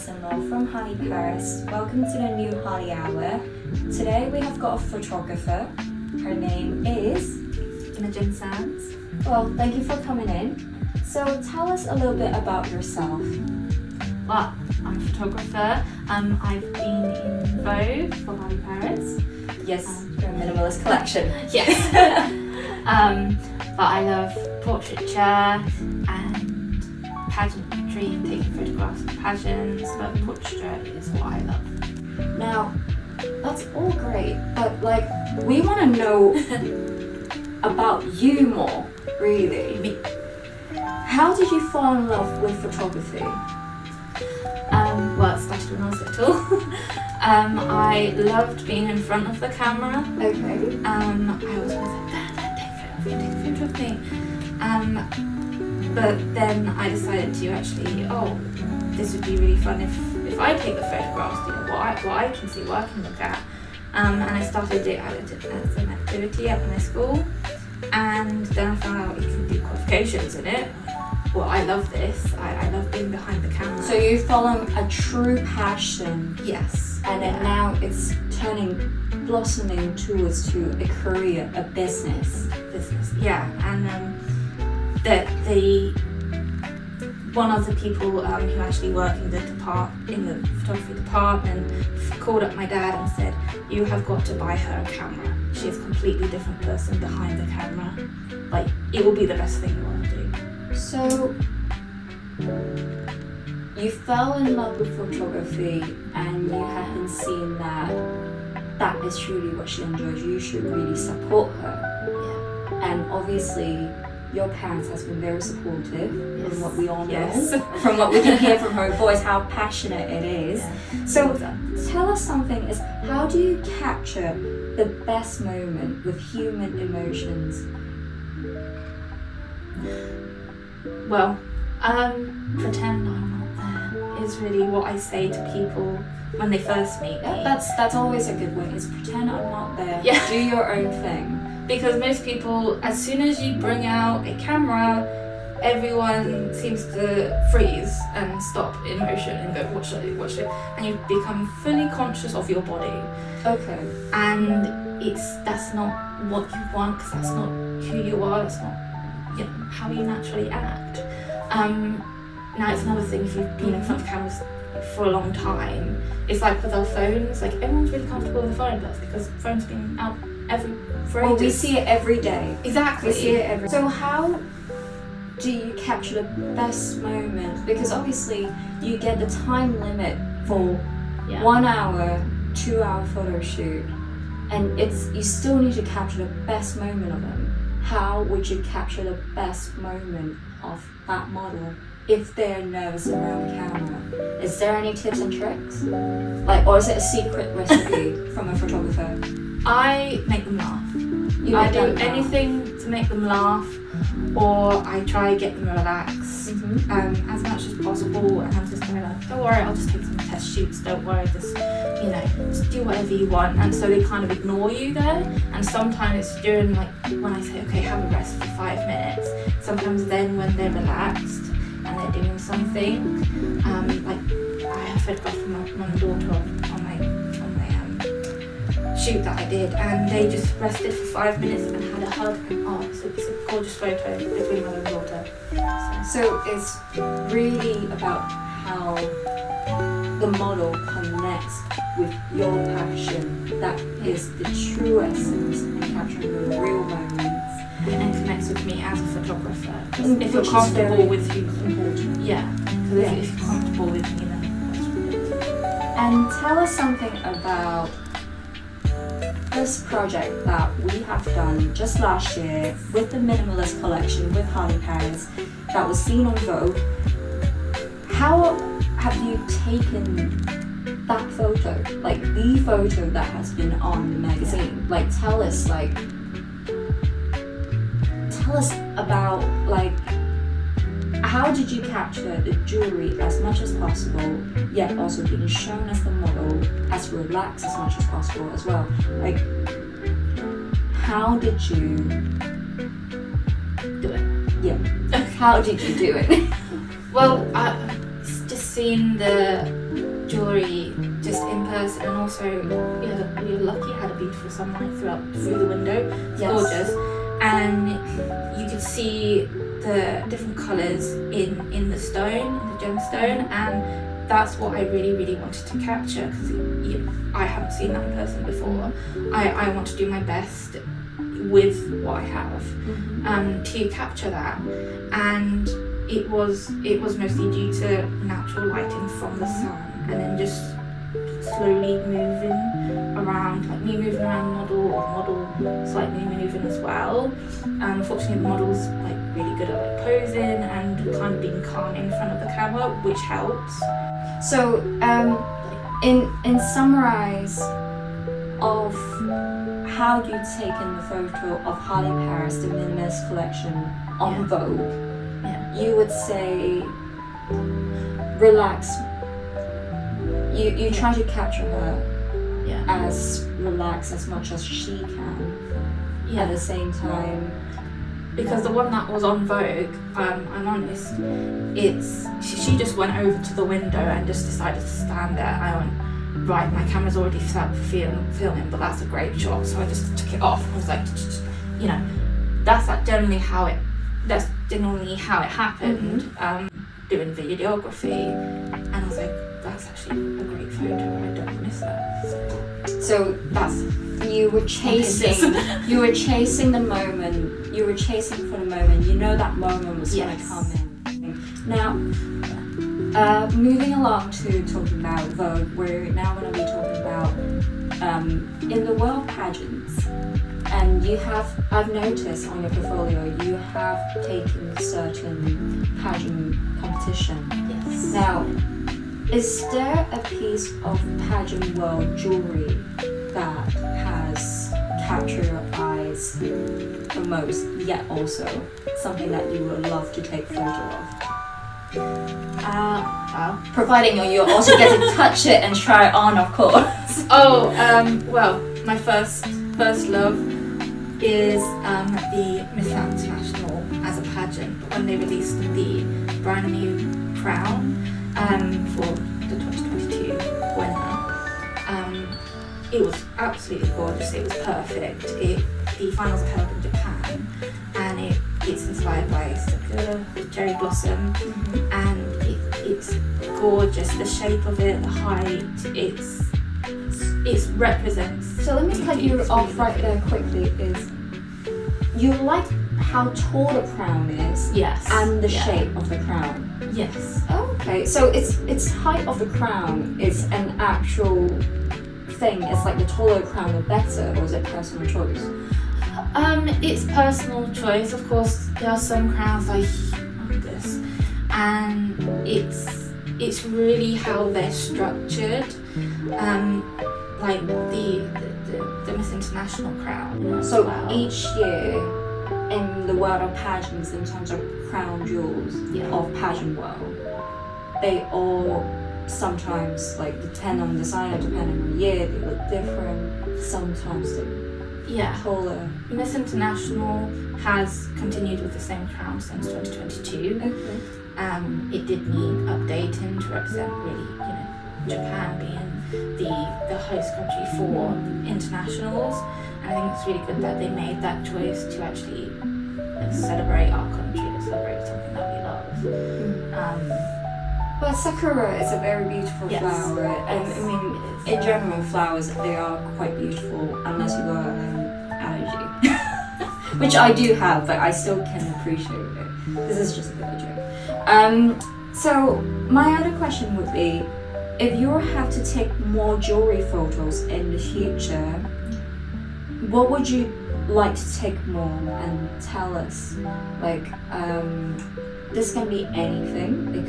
Sands-in-law from Harle, Paris. Welcome to the new Harle Hour. Today we have got a photographer. Her name is Imogen Sands. Well, thank you for coming in. So tell us a little bit about yourself. Well, I'm a photographer. I've been in Vogue for Harle, Paris. Yes, your minimalist collection. Yes. But I love portraiture and pageantry and taking photographs of pageants, but portraiture is what I love. Now, that's all great, but we want to know about you more, really. Me. How did you fall in love with photography? Well, it started when I was little. I loved being in front of the camera. Okay. I always was like, Dad, take a photo of me. But then I decided to actually, this would be really fun if I take the photographs, what I can see, what I can look at. And I started it as an activity at my school. And then I found out you can do qualifications in it. Well, I love this. I love being behind the camera. So you're following a true passion. Yes. And then now it's blossoming towards to a career, a business. Yeah. And one of the people who actually work in the photography department called up my dad and said, "You have got to buy her a camera. She is a completely different person behind the camera. It will be the best thing you want to do." So you fell in love with photography and you haven't seen that is truly what she enjoys. You should really support her. Yeah. And obviously your parents has been very supportive. Yes. From what we all know. Yes. From what we can hear from her voice, how passionate it is. Yeah. So tell us something, is how do you capture the best moment with human emotions? Well, pretend I'm not there is really what I say to people when they first meet me. That's always a good one, is pretend I'm not there. Yeah. Do your own thing. Because most people, as soon as you bring out a camera, everyone seems to freeze and stop in motion and go, watch it, and you become fully conscious of your body. Okay. And that's not what you want, because that's not who you are, that's not how you naturally act. Now it's another thing if you've been in front of cameras for a long time. It's like with our phones, everyone's really comfortable with a phone, but that's because the phone's been out for Well, ages. we see it every day. Exactly. We see it every day. So how do you capture the best moment? Because obviously you get the time limit for 1 hour, 2 hour photo shoot, and you still need to capture the best moment of them. How would you capture the best moment of that model if they're nervous around the camera? Is there any tips and tricks? Or is it a secret recipe from a photographer? I make them laugh. I do anything to make them laugh, or I try to get them relaxed as much as possible. And I'm just like, don't worry, I'll just take some test shoots. Don't worry, just do whatever you want. And so they kind of ignore you there. And sometimes it's during when I say, okay, have a rest for 5 minutes. Sometimes then when they're relaxed and they're doing something, I have a photograph of my daughter on my shoot that I did, and they just rested for 5 minutes and had a hug, and it's a gorgeous photo between mother and daughter. So it's really about how the model connects with your passion. That is the true essence in capturing the real moments. And connects with me as a photographer. Which If you're is comfortable very with you, important. yeah. Because if you're comfortable with me, then that's really. And tell us something about this project that we have done just last year with the Minimalist collection with Harle Paris that was seen on Vogue. How have you taken that photo, the photo that has been on the magazine? Tell us about how did you capture the jewelry as much as possible, yet also being shown as the model as relaxed as much as possible as well? How did you Do it. Yeah. How did you do it? Well, just seeing the jewellery just in person, and also you're lucky had a beautiful sunlight through the window. It's gorgeous, and you could see the different colours in the stone, in the gemstone, and that's what I really, really wanted to capture, because I haven't seen that in person before. I want to do my best with what I have to capture that, and it was mostly due to natural lighting from the sun, and then just slowly moving around, like me moving around the model slightly moving as well. Unfortunately the model's like really good at like posing and kind of being calm in front of the camera, which helps. So in summarize of how you'd taken the photo of Harle Paris, the minimalist collection on Vogue, you would say relax. You try to capture her as relaxed as much as she can at the same time. Because the one that was on Vogue, I'm honest, she just went over to the window and just decided to stand there. I went, right, my camera's already set up for filming, but that's a great shot, so I just took it off. I was like, that's generally how it happened. Doing videography, and I was like, that's actually a great photo. I don't miss that. So that's you were chasing the moment. You were chasing for the moment. You know that moment was going to come in. Now, moving along to talking about Vogue, we're now going to be talking about in the world pageants. And I've noticed on your portfolio, you have taken certain pageant competition. Yes. Now, is there a piece of pageant world jewelry that has captured your eyes the most, yet also something that you would love to take photo of? Well, providing you also get to touch it and try it on, of course. Well, my first love is the Miss International as a pageant. When they released the brand new crown for the 2022 winner, it was absolutely gorgeous. It was perfect. The finals are held in Japan, and it's inspired by Sakura, cherry blossom, and it's gorgeous. The shape of it, the height, it represents. So let me cut you off right there quickly. Is you like how tall the crown is? Yes. And the shape of the crown. Yes. Oh, okay. So it's height of the crown is an actual thing. It's like the taller the crown, the better, or is it personal choice? It's personal choice. Of course, there are some crowns like this, and it's really how they're structured. Like the Miss International crown. So each year in the world of pageants, in terms of crown jewels of pageant world, they all sometimes, like, depend on designer, depending on the year, they look different. Sometimes they're taller. Miss International has continued with the same crown since 2022. Okay. It did need updating to represent really, Japan being the host country for internationals, and I think it's really good that they made that choice to actually celebrate our country, to celebrate something that we love. But sakura is a very beautiful flower, and I mean, in general, flowers, they are quite beautiful unless you got an allergy, which I do have, but I still can appreciate it. This is just a bit of a joke. So my other question would be, if you have to take more jewelry photos in the future, what would you like to take more and tell us? Like, this can be anything. It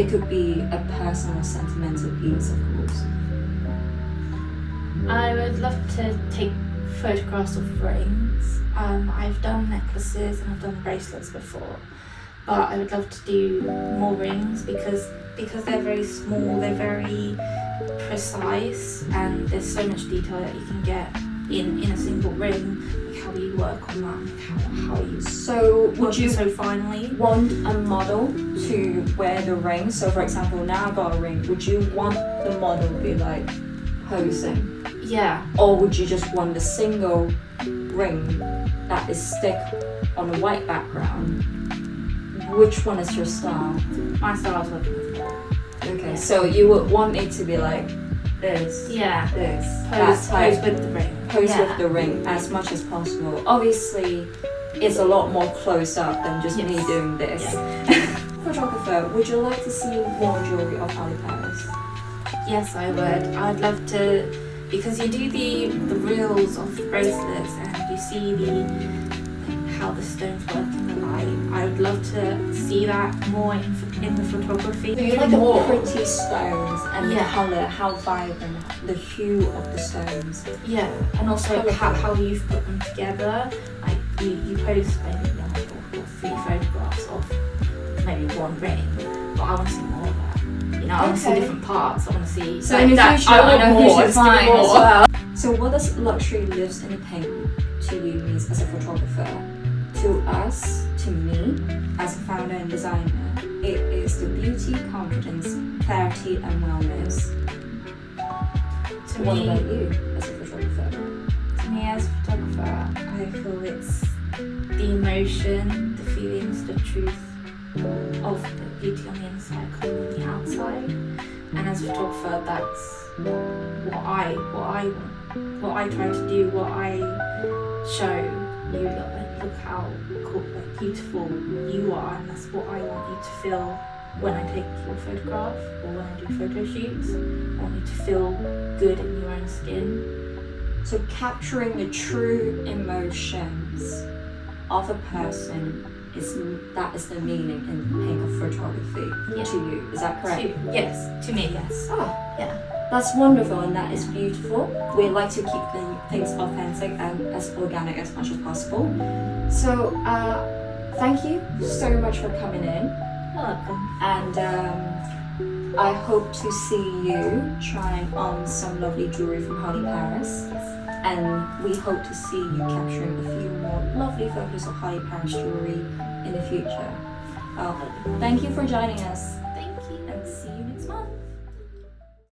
could be a personal, sentimental piece, of course. I would love to take photographs of rings. I've done necklaces and I've done bracelets before, but I would love to do more rings because they're very small, they're very precise, and there's so much detail that you can get in a single ring, like how you work on that, like how you So would you so finally want a model to wear the ring? So for example, now I got a ring, would you want the model to be like posing? Yeah. Or would you just want the single ring that is stick on a white background? Which one is your style? My style is working with more. Okay, so you would want it to be like this, this, Pose with the ring. Pose with the ring as much as possible. Obviously, it's a lot more close up than just me doing this. Photographer, would you like to see more jewelry of Harle Paris? Yes, I would. I'd love to, because you do the reels of the bracelets and you see how the stones work in the light. I would love to see that more in the photography. Do you like the pretty stones and the colour, how vibrant, the hue of the stones? Yeah, and also how you've put them together. Like you post maybe like or 3 photographs of maybe one ring, but I want to see more of that. You know, I want to see different parts. I want to see. So in the future, I know who should find as well. So what does luxury lives in the pink to you means as a photographer? To us, to me, as a founder and designer, it is the beauty, confidence, clarity, and wellness. What about you as a photographer? To me as a photographer, I feel it's the emotion, the feelings, the truth of the beauty on the inside coming on the outside. And as a photographer, that's what I want, what I try to do, what I show you. Look how cool, like, beautiful you are, and that's what I want you to feel when I take your photograph or when I do photo shoots. I want you to feel good in your own skin. So capturing the true emotions of a person that is the meaning in pink photography to you. Is that correct? Yes, to me, yes. Oh, yeah. That's wonderful and that is beautiful. We like to keep things authentic and as organic as much as possible. So, thank you so much for coming in. You're welcome. And I hope to see you trying on some lovely jewelry from Harle Paris. Yes. And we hope to see you capturing a few more lovely photos of Harle Paris jewelry in the future. Thank you for joining us.